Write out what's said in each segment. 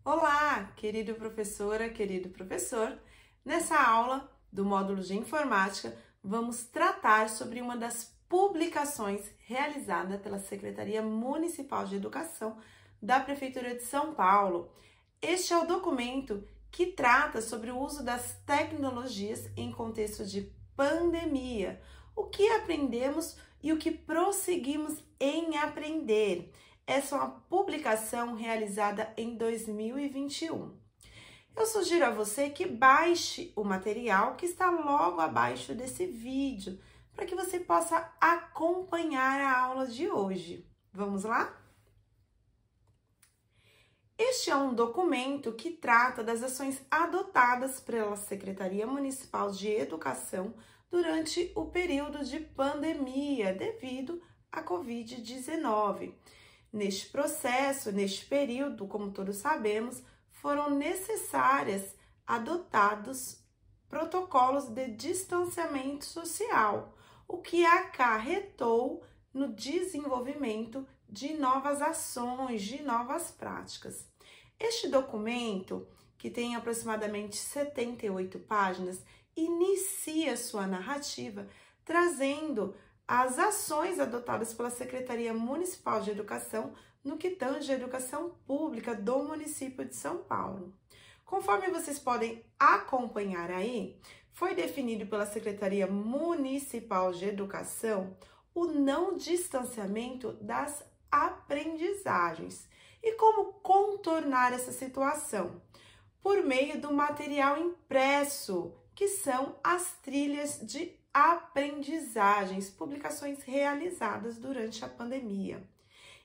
Olá, querido professora, querido professor. Nessa aula do módulo de informática, vamos tratar sobre uma das publicações realizada pela Secretaria Municipal de Educação da Prefeitura de São Paulo. Este é o documento que trata sobre o uso das tecnologias em contexto de pandemia, o que aprendemos e o que prosseguimos em aprender. Essa é uma publicação realizada em 2021. Eu sugiro a você que baixe o material que está logo abaixo desse vídeo, para que você possa acompanhar a aula de hoje. Vamos lá? Este é um documento que trata das ações adotadas pela Secretaria Municipal de Educação durante o período de pandemia devido à Covid-19. Neste processo, neste período, como todos sabemos, foram necessárias adotados protocolos de distanciamento social, o que acarretou no desenvolvimento de novas ações, de novas práticas. Este documento, que tem aproximadamente 78 páginas, inicia sua narrativa trazendo as ações adotadas pela Secretaria Municipal de Educação no que tange a educação pública do município de São Paulo. Conforme vocês podem acompanhar aí, foi definido pela Secretaria Municipal de Educação o não distanciamento das aprendizagens. E como contornar essa situação? Por meio do material impresso, que são as trilhas de aprendizagens, publicações realizadas durante a pandemia.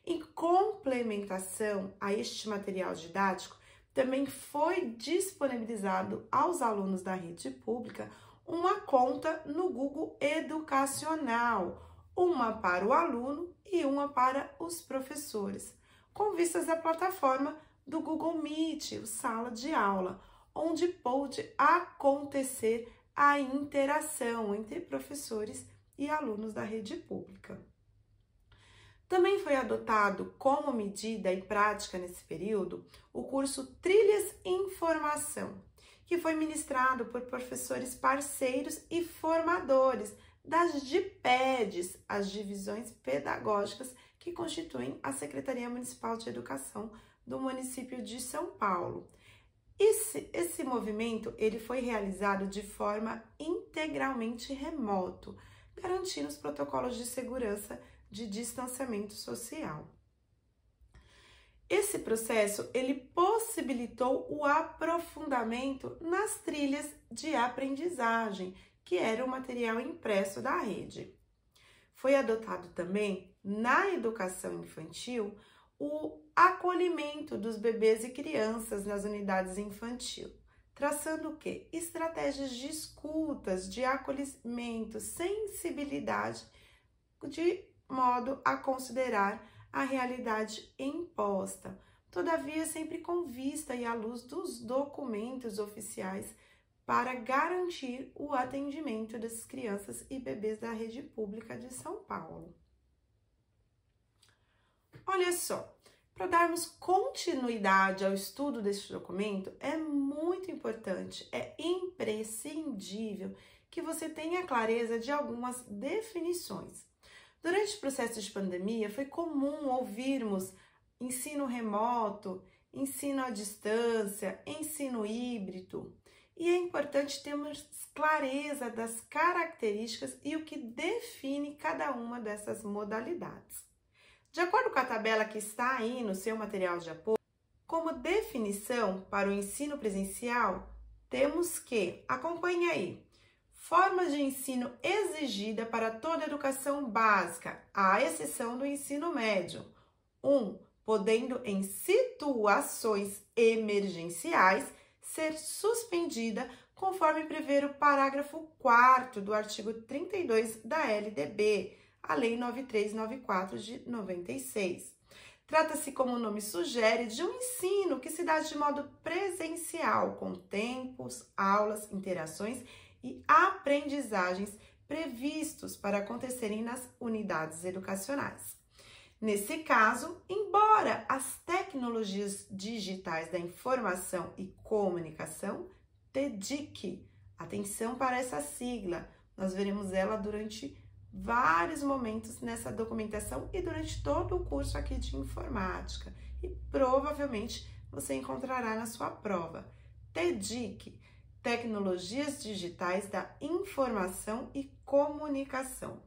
Em complementação a este material didático, também foi disponibilizado aos alunos da rede pública uma conta no Google Educacional, uma para o aluno e uma para os professores, com vistas à plataforma do Google Meet, o Sala de Aula, onde pôde acontecer a interação entre professores e alunos da rede pública. Também foi adotado como medida e prática nesse período o curso Trilhas em Formação, que foi ministrado por professores parceiros e formadores das DIPEDs, as divisões pedagógicas que constituem a Secretaria Municipal de Educação do município de São Paulo. Esse movimento ele foi realizado de forma integralmente remoto, garantindo os protocolos de segurança de distanciamento social. Esse processo ele possibilitou o aprofundamento nas trilhas de aprendizagem, que era o material impresso da rede. Foi adotado também na educação infantil o acolhimento dos bebês e crianças nas unidades infantil, traçando o quê? Estratégias de escutas, de acolhimento, sensibilidade, de modo a considerar a realidade imposta, todavia sempre com vista e à luz dos documentos oficiais para garantir o atendimento das crianças e bebês da rede pública de São Paulo. Olha só, para darmos continuidade ao estudo deste documento, é muito importante, é imprescindível que você tenha clareza de algumas definições. Durante o processo de pandemia, foi comum ouvirmos ensino remoto, ensino à distância, ensino híbrido. E é importante termos clareza das características e o que define cada uma dessas modalidades. De acordo com a tabela que está aí no seu material de apoio, como definição para o ensino presencial, temos que, acompanhe aí, formas de ensino exigida para toda a educação básica, à exceção do ensino médio. 1. Podendo, em situações emergenciais, ser suspendida conforme prevê o parágrafo 4º do artigo 32 da LDB, a Lei 9394 de 96. Trata-se, como o nome sugere, de um ensino que se dá de modo presencial, com tempos, aulas, interações e aprendizagens previstos para acontecerem nas unidades educacionais. Nesse caso, embora as tecnologias digitais da informação e comunicação, TDIC, atenção para essa sigla, nós veremos ela durante vários momentos nessa documentação e durante todo o curso aqui de informática. E provavelmente você encontrará na sua prova. TDIC, Tecnologias Digitais da Informação e Comunicação.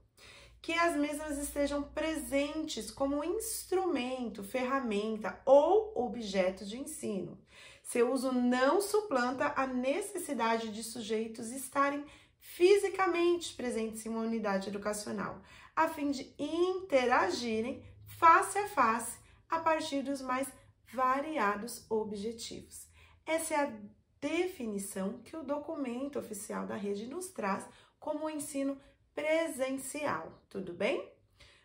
Que as mesmas estejam presentes como instrumento, ferramenta ou objeto de ensino. Seu uso não suplanta a necessidade de sujeitos estarem fisicamente presentes em uma unidade educacional, a fim de interagirem face a face a partir dos mais variados objetivos. Essa é a definição que o documento oficial da rede nos traz como o ensino presencial, tudo bem?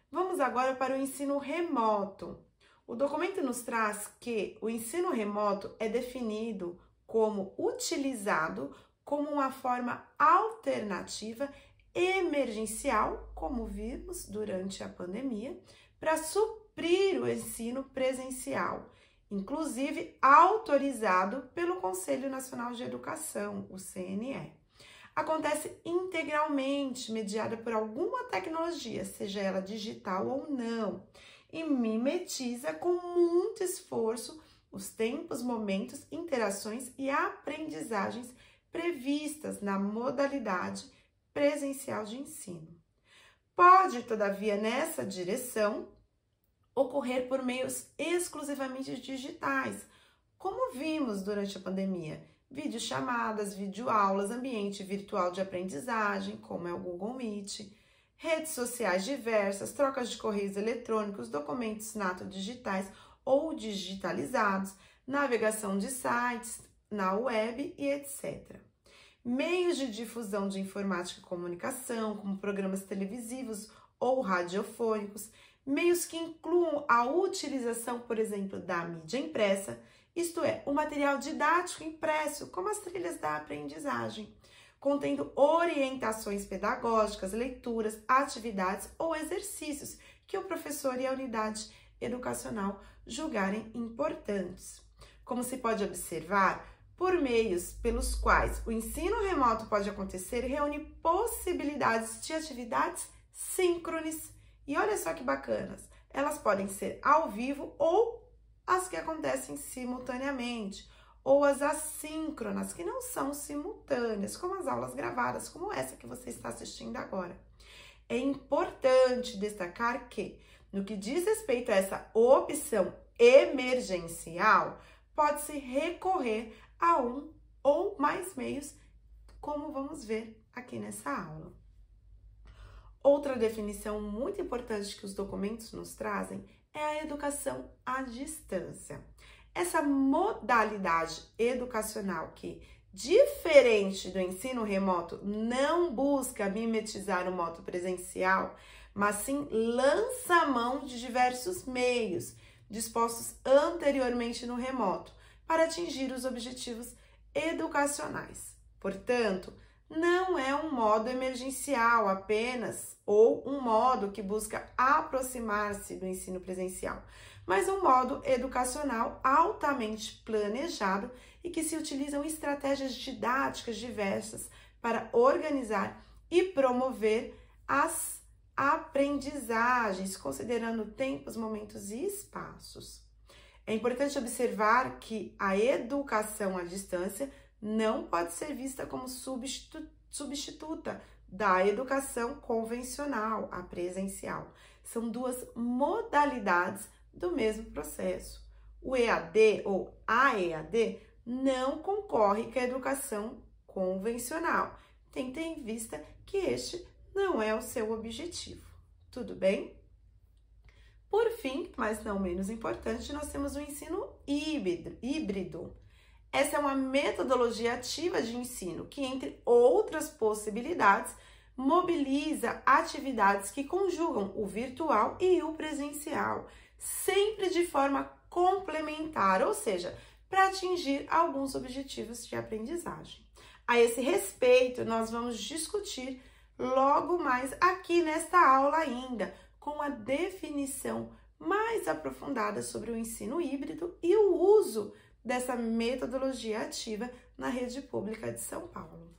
Vamos agora para o ensino remoto. O documento nos traz que o ensino remoto é definido como utilizado como uma forma alternativa emergencial, como vimos durante a pandemia, para suprir o ensino presencial, inclusive autorizado pelo Conselho Nacional de Educação, o CNE. Acontece integralmente, mediada por alguma tecnologia, seja ela digital ou não, e mimetiza com muito esforço os tempos, momentos, interações e aprendizagens previstas na modalidade presencial de ensino. Pode, todavia, nessa direção, ocorrer por meios exclusivamente digitais, como vimos durante a pandemia, videochamadas, videoaulas, ambiente virtual de aprendizagem, como é o Google Meet, redes sociais diversas, trocas de correios eletrônicos, documentos nato digitais ou digitalizados, navegação de sites na web e etc. Meios de difusão de informática e comunicação, como programas televisivos ou radiofônicos, meios que incluam a utilização, por exemplo, da mídia impressa, isto é, o material didático impresso, como as trilhas da aprendizagem, contendo orientações pedagógicas, leituras, atividades ou exercícios que o professor e a unidade educacional julgarem importantes. Como se pode observar, por meios pelos quais o ensino remoto pode acontecer, reúne possibilidades de atividades síncrones. E olha só que bacanas, elas podem ser ao vivo ou as que acontecem simultaneamente, ou as assíncronas, que não são simultâneas, como as aulas gravadas, como essa que você está assistindo agora. É importante destacar que, no que diz respeito a essa opção emergencial, pode-se recorrer a um ou mais meios, como vamos ver aqui nessa aula. Outra definição muito importante que os documentos nos trazem é a educação à distância. Essa modalidade educacional que, diferente do ensino remoto, não busca mimetizar o modo presencial, mas sim lança a mão de diversos meios dispostos anteriormente no remoto para atingir os objetivos educacionais. Portanto, não é um modo emergencial apenas ou um modo que busca aproximar-se do ensino presencial, mas um modo educacional altamente planejado e que se utilizam estratégias didáticas diversas para organizar e promover as aprendizagens, considerando tempos, momentos e espaços. É importante observar que a educação à distância não pode ser vista como substituta da educação convencional, a presencial. São duas modalidades do mesmo processo. O EAD ou a EAD não concorre com a educação convencional, tendo em vista que este não é o seu objetivo. Tudo bem? Por fim, mas não menos importante, nós temos o ensino híbrido. Essa é uma metodologia ativa de ensino que, entre outras possibilidades, mobiliza atividades que conjugam o virtual e o presencial, sempre de forma complementar, ou seja, para atingir alguns objetivos de aprendizagem. A esse respeito, nós vamos discutir logo mais aqui nesta aula ainda, com a definição mais aprofundada sobre o ensino híbrido e o uso dessa metodologia ativa na rede pública de São Paulo.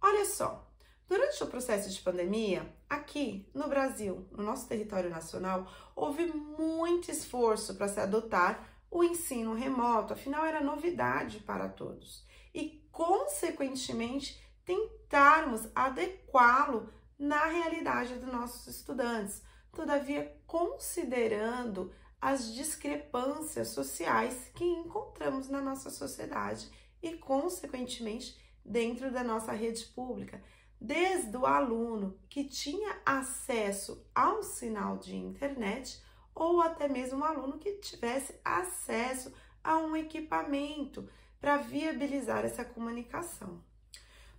Olha só, durante o processo de pandemia, aqui no Brasil, no nosso território nacional, houve muito esforço para se adotar o ensino remoto, afinal era novidade para todos. E, consequentemente, tentarmos adequá-lo na realidade dos nossos estudantes. Todavia, considerando as discrepâncias sociais que encontramos na nossa sociedade e, consequentemente, dentro da nossa rede pública, desde o aluno que tinha acesso ao sinal de internet ou até mesmo um aluno que tivesse acesso a um equipamento para viabilizar essa comunicação.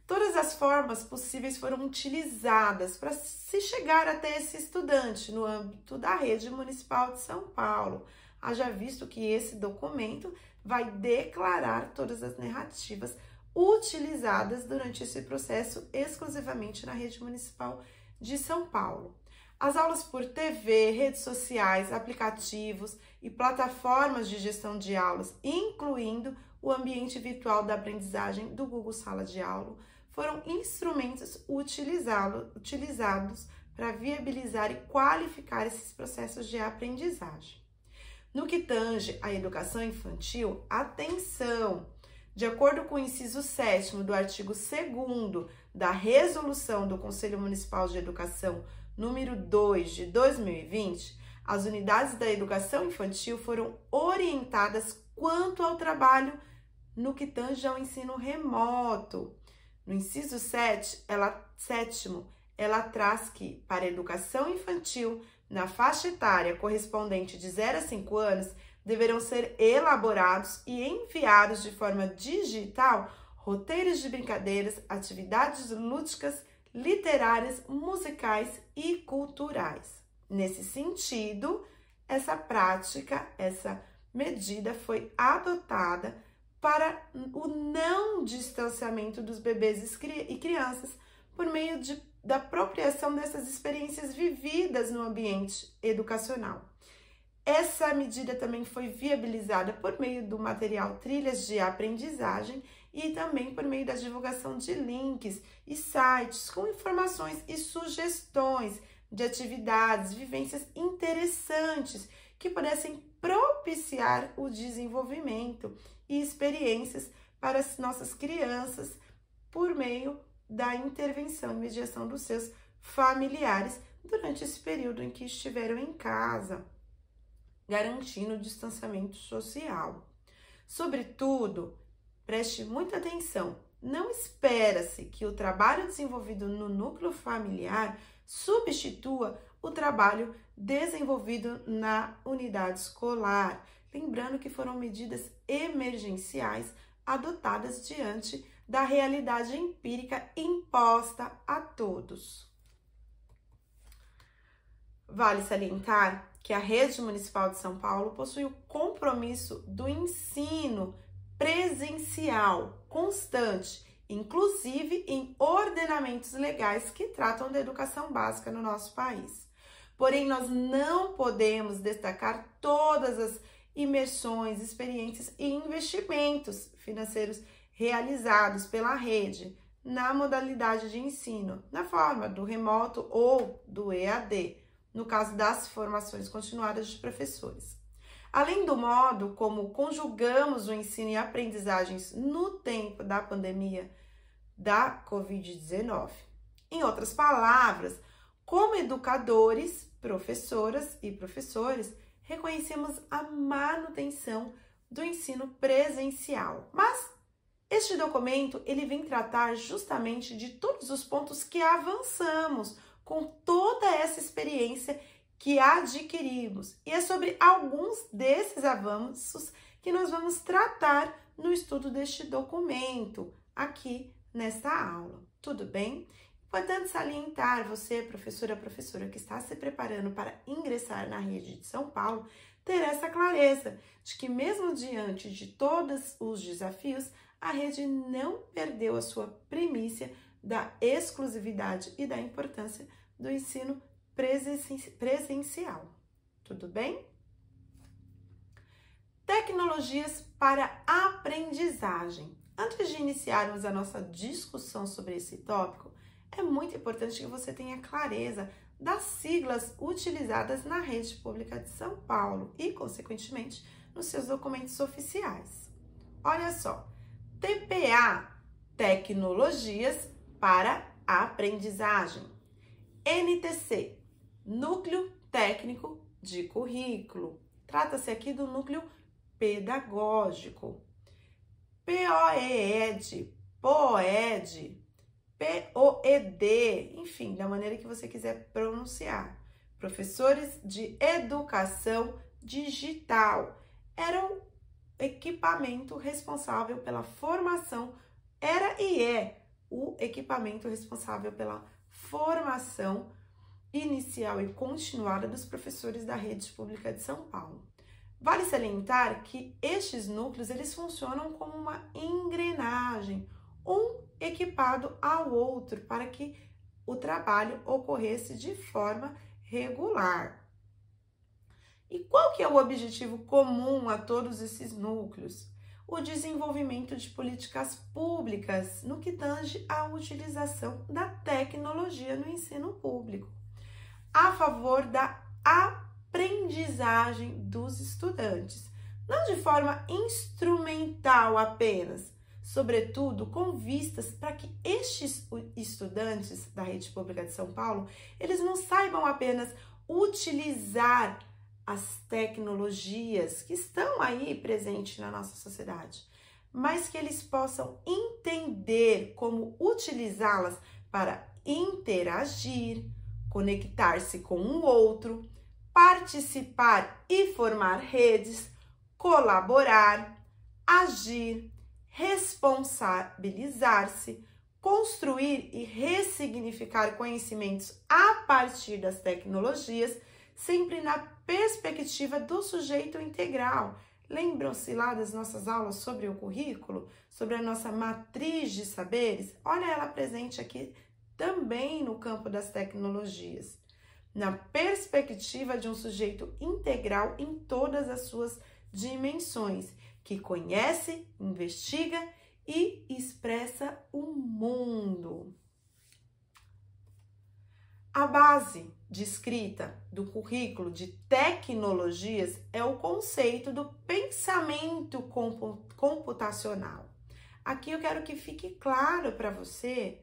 Todas as formas possíveis foram utilizadas para se chegar até esse estudante no âmbito da rede municipal de São Paulo. Haja visto que esse documento vai declarar todas as narrativas utilizadas durante esse processo exclusivamente na rede municipal de São Paulo. As aulas por TV, redes sociais, aplicativos e plataformas de gestão de aulas, incluindo o ambiente virtual da aprendizagem do Google Sala de Aula, foram instrumentos utilizados para viabilizar e qualificar esses processos de aprendizagem. No que tange à educação infantil, atenção! De acordo com o inciso 7º do artigo 2º da Resolução do Conselho Municipal de Educação número 2 de 2020, as unidades da educação infantil foram orientadas quanto ao trabalho no que tange ao ensino remoto. No inciso 7º, ela traz que, para a educação infantil, na faixa etária correspondente de 0 a 5 anos, deverão ser elaborados e enviados de forma digital roteiros de brincadeiras, atividades lúdicas, literárias, musicais e culturais. Nesse sentido, essa medida foi adotada para o não distanciamento dos bebês e crianças por meio da apropriação dessas experiências vividas no ambiente educacional. Essa medida também foi viabilizada por meio do material Trilhas de Aprendizagem e também por meio da divulgação de links e sites com informações e sugestões de atividades, vivências interessantes que pudessem propiciar o desenvolvimento e experiências para as nossas crianças por meio da intervenção e mediação dos seus familiares durante esse período em que estiveram em casa, garantindo o distanciamento social. Sobretudo, preste muita atenção, não espera-se que o trabalho desenvolvido no núcleo familiar substitua o trabalho desenvolvido na unidade escolar, lembrando que foram medidas emergenciais adotadas diante da realidade empírica imposta a todos. Vale salientar que a rede municipal de São Paulo possui o compromisso do ensino presencial constante, inclusive em ordenamentos legais que tratam da educação básica no nosso país. Porém, nós não podemos destacar todas as imersões, experiências e investimentos financeiros realizados pela rede na modalidade de ensino, na forma do remoto ou do EAD, no caso das formações continuadas de professores. Além do modo como conjugamos o ensino e aprendizagens no tempo da pandemia da Covid-19. Em outras palavras, como educadores, professoras e professores, reconhecemos a manutenção do ensino presencial. Mas este documento, ele vem tratar justamente de todos os pontos que avançamos com toda essa experiência que adquirimos. E é sobre alguns desses avanços que nós vamos tratar no estudo deste documento aqui nesta aula. Tudo bem? Importante salientar, você, professora que está se preparando para ingressar na rede de São Paulo, ter essa clareza de que mesmo diante de todos os desafios, a rede não perdeu a sua primícia da exclusividade e da importância do ensino presencial. Tudo bem? Tecnologias para aprendizagem. Antes de iniciarmos a nossa discussão sobre esse tópico, é muito importante que você tenha clareza das siglas utilizadas na Rede Pública de São Paulo e, consequentemente, nos seus documentos oficiais. Olha só, TPA, Tecnologias para Aprendizagem. NTC, Núcleo Técnico de Currículo. Trata-se aqui do núcleo pedagógico. POED, POED, POED, enfim, da maneira que você quiser pronunciar. Professores de Educação Digital. Era o equipamento responsável pela formação, era e é o equipamento responsável pela formação inicial e continuada dos professores da Rede Pública de São Paulo. Vale salientar que estes núcleos, eles funcionam como uma engrenagem, um equipado ao outro, para que o trabalho ocorresse de forma regular. E qual que é o objetivo comum a todos esses núcleos? O desenvolvimento de políticas públicas no que tange à utilização da tecnologia no ensino público, a favor da aprendizagem dos estudantes, não de forma instrumental apenas, sobretudo com vistas para que estes estudantes da Rede Pública de São Paulo, eles não saibam apenas utilizar as tecnologias que estão aí presentes na nossa sociedade, mas que eles possam entender como utilizá-las para interagir, conectar-se com o outro, participar e formar redes, colaborar, agir, responsabilizar-se, construir e ressignificar conhecimentos a partir das tecnologias, sempre na perspectiva do sujeito integral. Lembram-se lá das nossas aulas sobre o currículo, sobre a nossa matriz de saberes? Olha ela presente aqui também no campo das tecnologias, na perspectiva de um sujeito integral em todas as suas dimensões, que conhece, investiga e expressa o mundo. A base de escrita do currículo de tecnologias é o conceito do pensamento computacional. Aqui eu quero que fique claro para você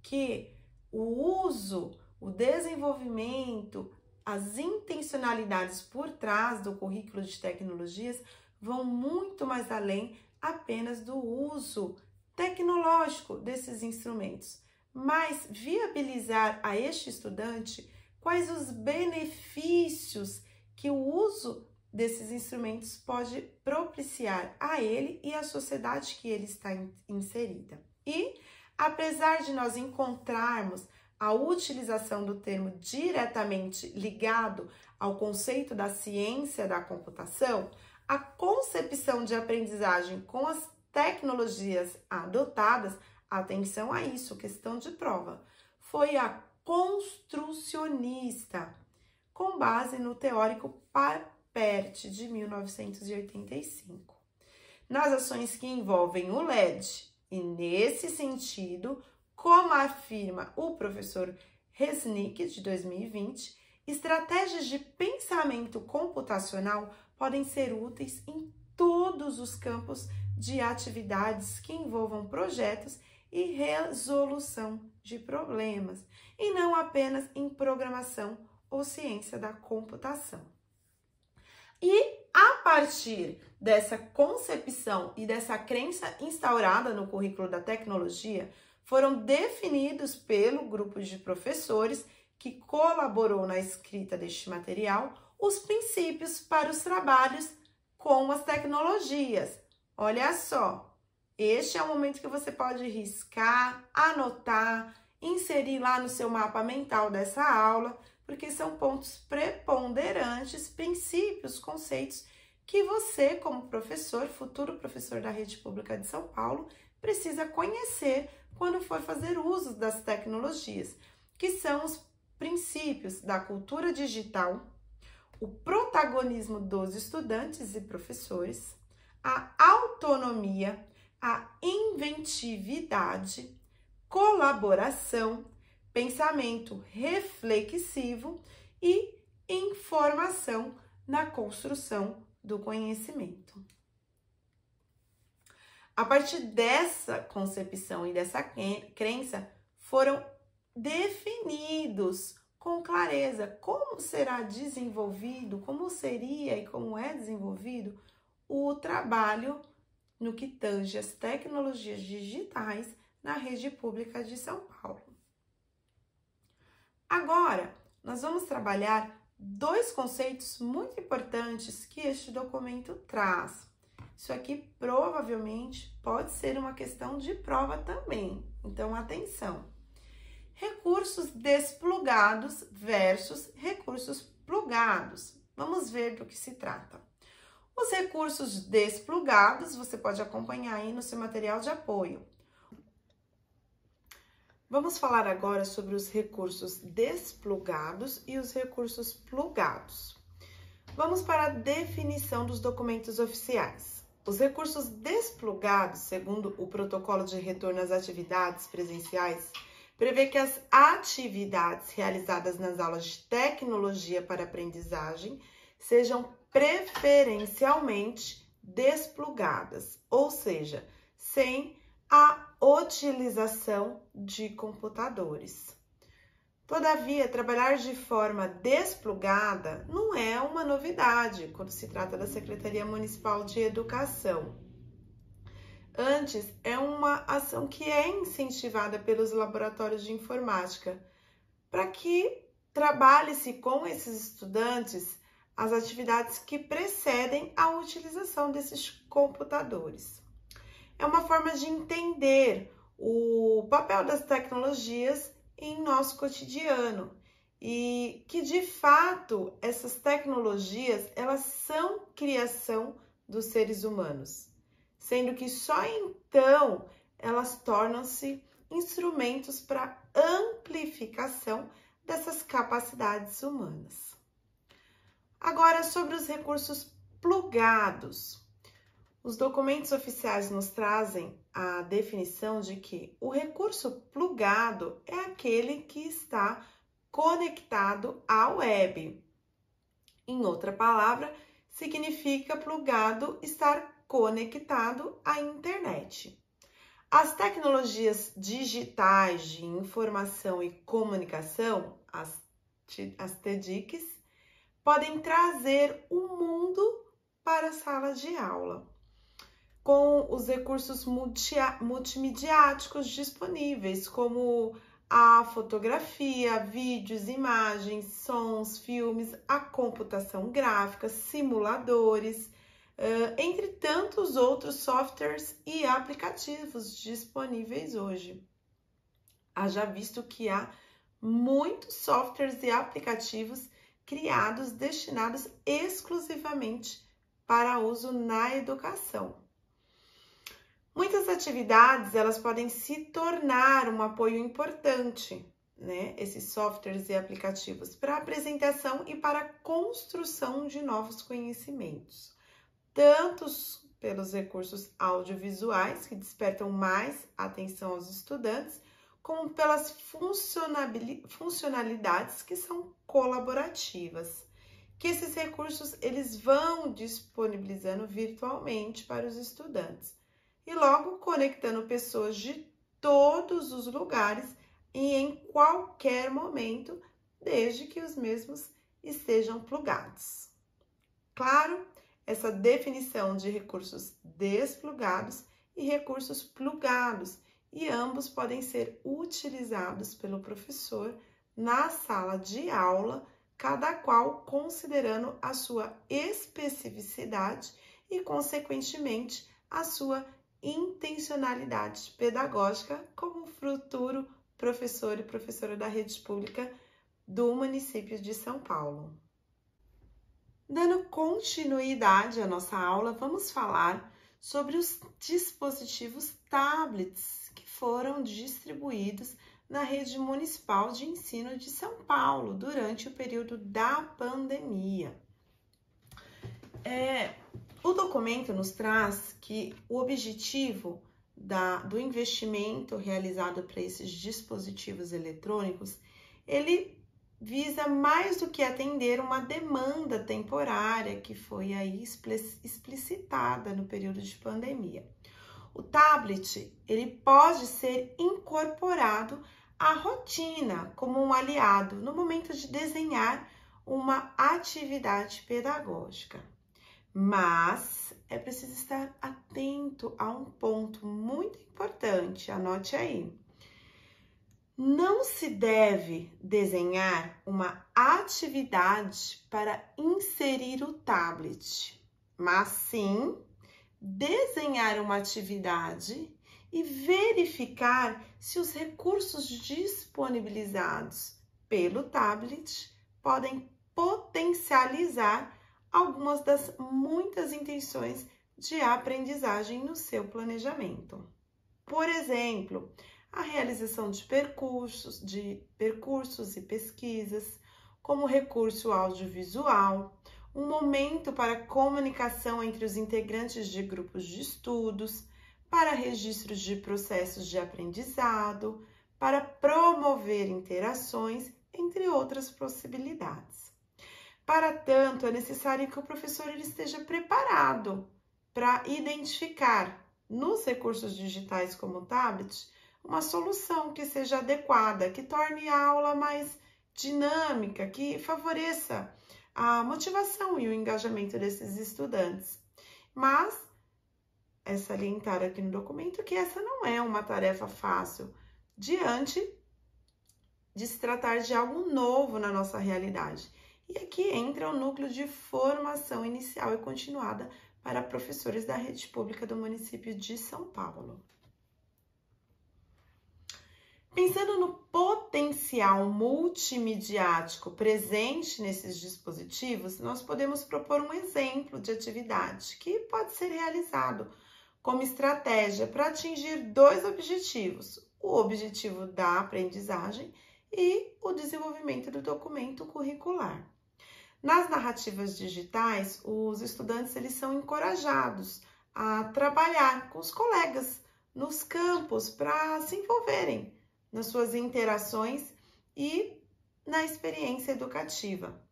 que o uso, o desenvolvimento, as intencionalidades por trás do currículo de tecnologias vão muito mais além apenas do uso tecnológico desses instrumentos, mas viabilizar a este estudante quais os benefícios que o uso desses instrumentos pode propiciar a ele e à sociedade que ele está inserida. E, apesar de nós encontrarmos a utilização do termo diretamente ligado ao conceito da ciência da computação, a concepção de aprendizagem com as tecnologias adotadas, atenção a isso, questão de prova, foi a construcionista, com base no teórico Papert, de 1985. Nas ações que envolvem o LED, e nesse sentido, como afirma o professor Resnick, de 2020, estratégias de pensamento computacional podem ser úteis em todos os campos de atividades que envolvam projetos e resolução de problemas, e não apenas em programação ou ciência da computação. E a partir dessa concepção e dessa crença instaurada no currículo da tecnologia, foram definidos pelo grupo de professores que colaborou na escrita deste material os princípios para os trabalhos com as tecnologias. Olha só, este é o momento que você pode riscar, anotar, inserir lá no seu mapa mental dessa aula, porque são pontos preponderantes, princípios, conceitos que você, como professor, futuro professor da Rede Pública de São Paulo, precisa conhecer quando for fazer uso das tecnologias, que são os princípios da cultura digital, o protagonismo dos estudantes e professores, a autonomia, a inventividade, colaboração, pensamento reflexivo e informação na construção do conhecimento. A partir dessa concepção e dessa crença, foram definidos com clareza como será desenvolvido, como seria e como é desenvolvido o trabalho no que tange as tecnologias digitais na rede pública de São Paulo. Agora, nós vamos trabalhar dois conceitos muito importantes que este documento traz. Isso aqui provavelmente pode ser uma questão de prova também, então atenção. Recursos desplugados versus recursos plugados. Vamos ver do que se trata. Os recursos desplugados você pode acompanhar aí no seu material de apoio. Vamos falar agora sobre os recursos desplugados e os recursos plugados. Vamos para a definição dos documentos oficiais. Os recursos desplugados, segundo o protocolo de retorno às atividades presenciais, prevê que as atividades realizadas nas aulas de tecnologia para aprendizagem sejam preferencialmente desplugadas, ou seja, sem a utilização de computadores. Todavia, trabalhar de forma desplugada não é uma novidade quando se trata da Secretaria Municipal de Educação. Antes, é uma ação que é incentivada pelos laboratórios de informática, para que trabalhe-se com esses estudantes as atividades que precedem a utilização desses computadores. É uma forma de entender o papel das tecnologias em nosso cotidiano e que, de fato, essas tecnologias, elas são criação dos seres humanos, sendo que só então elas tornam-se instrumentos para amplificação dessas capacidades humanas. Agora, sobre os recursos plugados. Os documentos oficiais nos trazem a definição de que o recurso plugado é aquele que está conectado à web. Em outra palavra, significa plugado estar conectado à internet. As tecnologias digitais de informação e comunicação, as TDICs, podem trazer o mundo para a sala de aula, com os recursos multimediáticos disponíveis, como a fotografia, vídeos, imagens, sons, filmes, a computação gráfica, simuladores, entre tantos outros softwares e aplicativos disponíveis hoje. Haja visto que há muitos softwares e aplicativos criados destinados exclusivamente para uso na educação. Muitas atividades, elas podem se tornar um apoio importante, né? Esses softwares e aplicativos para apresentação e para a construção de novos conhecimentos, tanto pelos recursos audiovisuais, que despertam mais atenção aos estudantes, como pelas funcionalidades que são colaborativas, que esses recursos eles vão disponibilizando virtualmente para os estudantes e logo conectando pessoas de todos os lugares e em qualquer momento, desde que os mesmos estejam plugados. Claro, essa definição de recursos desplugados e recursos plugados, e ambos podem ser utilizados pelo professor na sala de aula, cada qual considerando a sua especificidade e, consequentemente, a sua intencionalidade pedagógica como futuro professor e professora da rede pública do município de São Paulo. Dando continuidade à nossa aula, vamos falar sobre os dispositivos tablets que foram distribuídos na rede municipal de ensino de São Paulo durante o período da pandemia. O documento nos traz que o objetivo do investimento realizado para esses dispositivos eletrônicos, ele visa mais do que atender uma demanda temporária que foi aí explicitada no período de pandemia. O tablet, ele pode ser incorporado à rotina como um aliado no momento de desenhar uma atividade pedagógica. Mas é preciso estar atento a um ponto muito importante, anote aí. Não se deve desenhar uma atividade para inserir o tablet, mas sim desenhar uma atividade e verificar se os recursos disponibilizados pelo tablet podem potencializar algumas das muitas intenções de aprendizagem no seu planejamento. Por exemplo, a realização de percursos e pesquisas, como recurso audiovisual, um momento para comunicação entre os integrantes de grupos de estudos, para registros de processos de aprendizado, para promover interações, entre outras possibilidades. Para tanto, é necessário que o professor ele esteja preparado para identificar nos recursos digitais como o tablet uma solução que seja adequada, que torne a aula mais dinâmica, que favoreça a motivação e o engajamento desses estudantes. Mas é salientar aqui no documento que essa não é uma tarefa fácil diante de se tratar de algo novo na nossa realidade. E aqui entra o núcleo de formação inicial e continuada para professores da rede pública do município de São Paulo. Pensando no potencial multimediático presente nesses dispositivos, nós podemos propor um exemplo de atividade que pode ser realizado como estratégia para atingir dois objetivos: o objetivo da aprendizagem e o desenvolvimento do documento curricular. Nas narrativas digitais, os estudantes eles são encorajados a trabalhar com os colegas nos campos para se envolverem nas suas interações e na experiência educativa.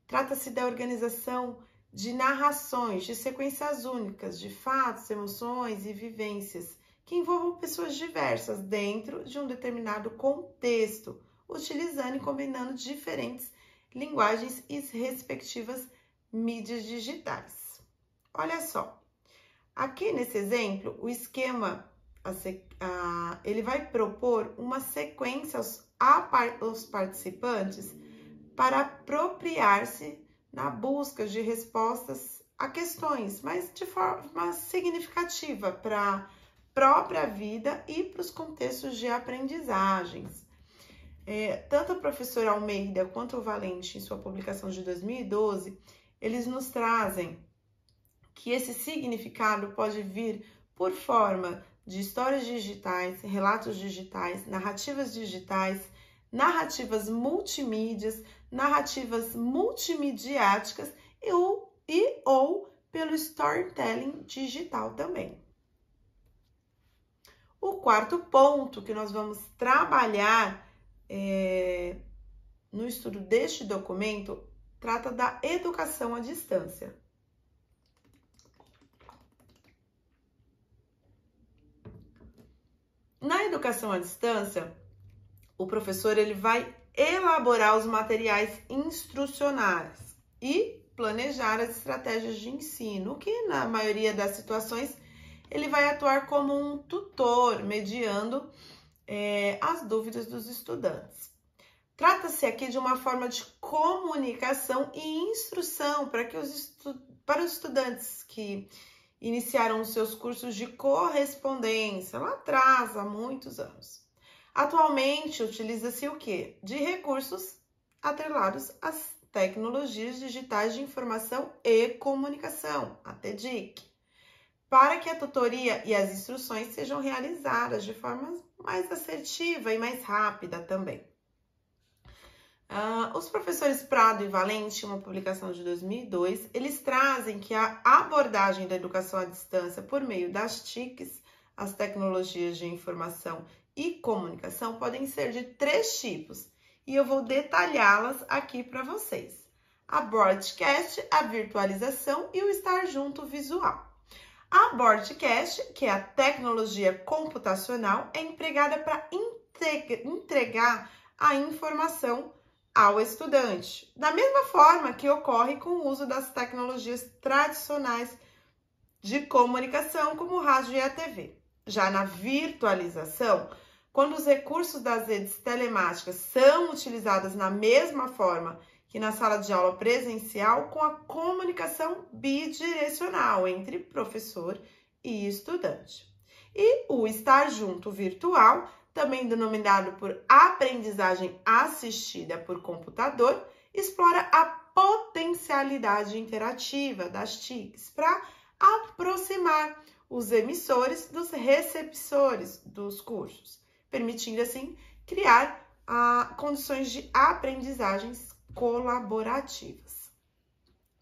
Trata-se da organização de narrações, de sequências únicas, de fatos, emoções e vivências que envolvam pessoas diversas dentro de um determinado contexto, utilizando e combinando diferentes linguagens e respectivas mídias digitais. Olha só, aqui nesse exemplo, o esquema ele vai propor uma sequência aos participantes para apropriar-se na busca de respostas a questões, mas de forma significativa para a própria vida e para os contextos de aprendizagens. Tanto o professor Almeida quanto o Valente, em sua publicação de 2012, eles nos trazem que esse significado pode vir por forma de histórias digitais, relatos digitais, narrativas narrativas multimídias, narrativas multimediáticas ou pelo storytelling digital também. O quarto ponto que nós vamos trabalhar no estudo deste documento trata da educação à distância. Na educação à distância, o professor ele vai elaborar os materiais instrucionais e planejar as estratégias de ensino, que na maioria das situações ele vai atuar como um tutor, mediando as dúvidas dos estudantes. Trata-se aqui de uma forma de comunicação e instrução para os estudantes que iniciaram os seus cursos de correspondência lá atrás, há muitos anos. Atualmente, utiliza-se o quê? De recursos atrelados às tecnologias digitais de informação e comunicação, a TDIC, para que a tutoria e as instruções sejam realizadas de forma mais assertiva e mais rápida também. Os professores Prado e Valente, uma publicação de 2002, eles trazem que a abordagem da educação à distância por meio das TICs, as tecnologias de informação e comunicação, podem ser de 3 tipos, e eu vou detalhá-las aqui para vocês. A broadcast, a virtualização e o estar junto visual. A broadcast, que é a tecnologia computacional, é empregada para entregar a informação ao estudante, da mesma forma que ocorre com o uso das tecnologias tradicionais de comunicação, como o rádio e a TV. Já na virtualização, quando os recursos das redes telemáticas são utilizados na mesma forma que na sala de aula presencial, com a comunicação bidirecional entre professor e estudante. E o estar junto virtual, também denominado por aprendizagem assistida por computador, explora a potencialidade interativa das TICs para aproximar os emissores dos receptores dos cursos, permitindo assim criar condições de aprendizagens colaborativas.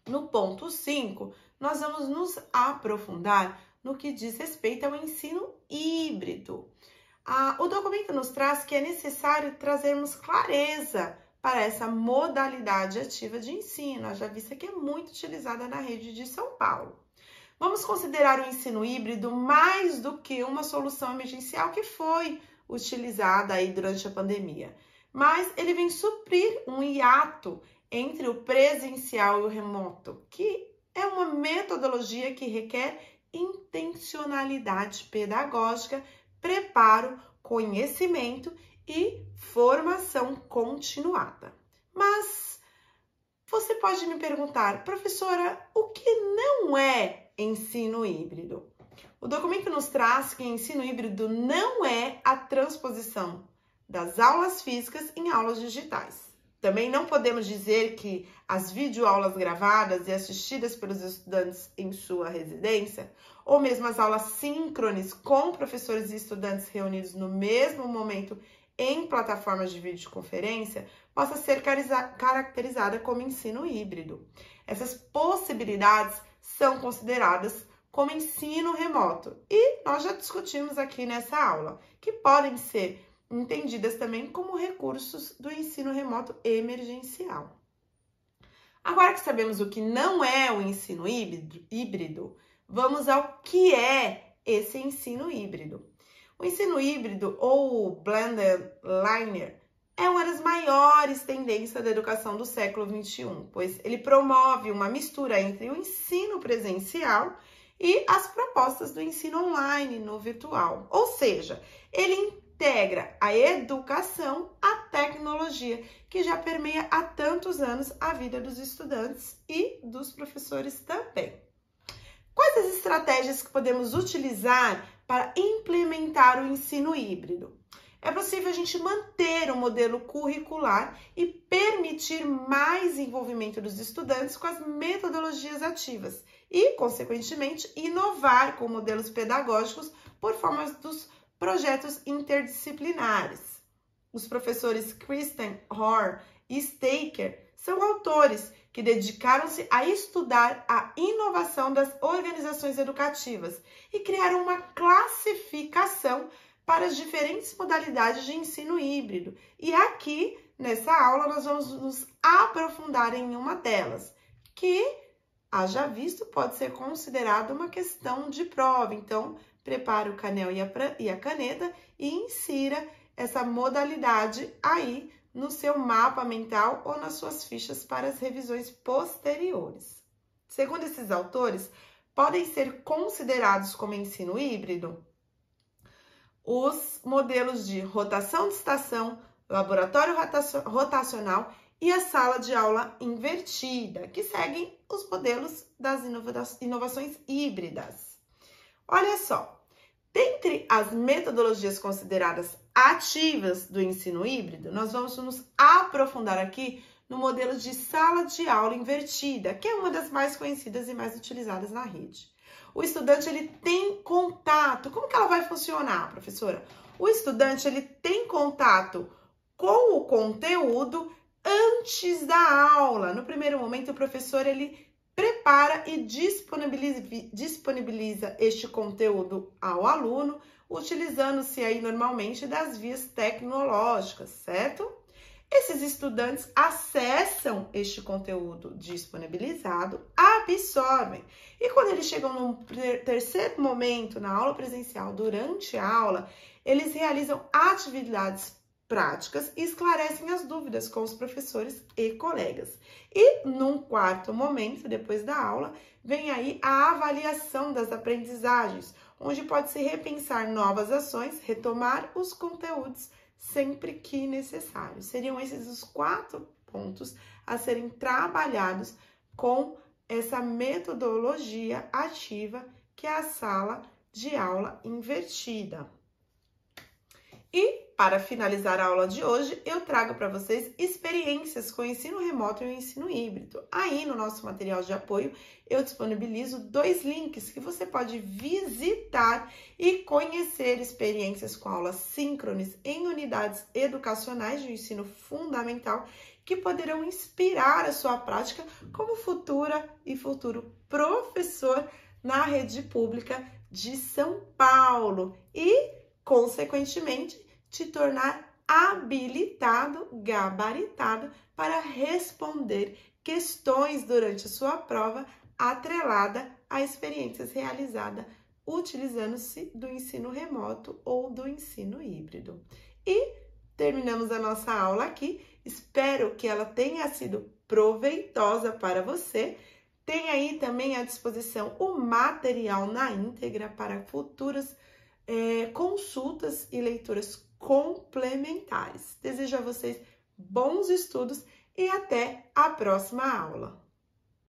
No ponto 5, nós vamos nos aprofundar no que diz respeito ao ensino híbrido. O documento nos traz que é necessário trazermos clareza para essa modalidade ativa de ensino, haja vista que é muito utilizada na rede de São Paulo. Vamos considerar o ensino híbrido mais do que uma solução emergencial que foi utilizada aí durante a pandemia, mas ele vem suprir um hiato entre o presencial e o remoto, que é uma metodologia que requer intencionalidade pedagógica, preparo, conhecimento e formação continuada. Mas você pode me perguntar, professora, o que não é ensino híbrido? O documento nos traz que ensino híbrido não é a transposição das aulas físicas em aulas digitais. Também não podemos dizer que as videoaulas gravadas e assistidas pelos estudantes em sua residência, ou mesmo as aulas síncrones com professores e estudantes reunidos no mesmo momento em plataformas de videoconferência, possa ser caracterizada como ensino híbrido. Essas possibilidades são consideradas como ensino remoto e nós já discutimos aqui nessa aula, que podem ser entendidas também como recursos do ensino remoto emergencial. Agora que sabemos o que não é o ensino híbrido, vamos ao que é esse ensino híbrido. O ensino híbrido, ou blended learning, é uma das maiores tendências da educação do século XXI, pois ele promove uma mistura entre o ensino presencial e as propostas do ensino online no virtual. Ou seja, ele integra a educação à tecnologia, que já permeia há tantos anos a vida dos estudantes e dos professores também. Quais as estratégias que podemos utilizar para implementar o ensino híbrido? É possível a gente manter o modelo curricular e permitir mais envolvimento dos estudantes com as metodologias ativas e, consequentemente, inovar com modelos pedagógicos por forma dos projetos interdisciplinares. Os professores Kristen Hoare e Staker são autores que dedicaram-se a estudar a inovação das organizações educativas e criaram uma classificação para as diferentes modalidades de ensino híbrido. E aqui, nessa aula, nós vamos nos aprofundar em uma delas, que, haja visto, pode ser considerada uma questão de prova. Então, prepare o canel e a caneta e insira essa modalidade aí no seu mapa mental ou nas suas fichas para as revisões posteriores. Segundo esses autores, podem ser considerados como ensino híbrido os modelos de rotação de estação, laboratório rotacional e a sala de aula invertida, que seguem os modelos das inovações híbridas. Olha só, dentre as metodologias consideradas ativas do ensino híbrido, nós vamos nos aprofundar aqui no modelo de sala de aula invertida, que é uma das mais conhecidas e mais utilizadas na rede. o estudante ele tem contato. Como que ela vai funcionar, professora? O estudante ele tem contato com o conteúdo antes da aula. No primeiro momento, o professor ele prepara e disponibiliza este conteúdo ao aluno, utilizando-se aí normalmente das vias tecnológicas, certo? Esses estudantes acessam este conteúdo disponibilizado, absorvem. E quando eles chegam no terceiro momento, na aula presencial, durante a aula, eles realizam atividades práticas e esclarecem as dúvidas com os professores e colegas. E num quarto momento, depois da aula, vem aí a avaliação das aprendizagens, onde pode-se repensar novas ações, retomar os conteúdos sempre que necessário. Seriam esses os 4 pontos a serem trabalhados com essa metodologia ativa que é a sala de aula invertida. E, para finalizar a aula de hoje, eu trago para vocês experiências com o ensino remoto e o ensino híbrido. Aí, no nosso material de apoio, eu disponibilizo 2 links que você pode visitar e conhecer experiências com aulas síncronas em unidades educacionais de ensino fundamental que poderão inspirar a sua prática como futura e futuro professor na rede pública de São Paulo e, consequentemente, te tornar habilitado, gabaritado para responder questões durante a sua prova atrelada a experiências realizadas utilizando-se do ensino remoto ou do ensino híbrido. E terminamos a nossa aula aqui. Espero que ela tenha sido proveitosa para você. Tem aí também à disposição o material na íntegra para futuras consultas e leituras complementares. Desejo a vocês bons estudos e até a próxima aula.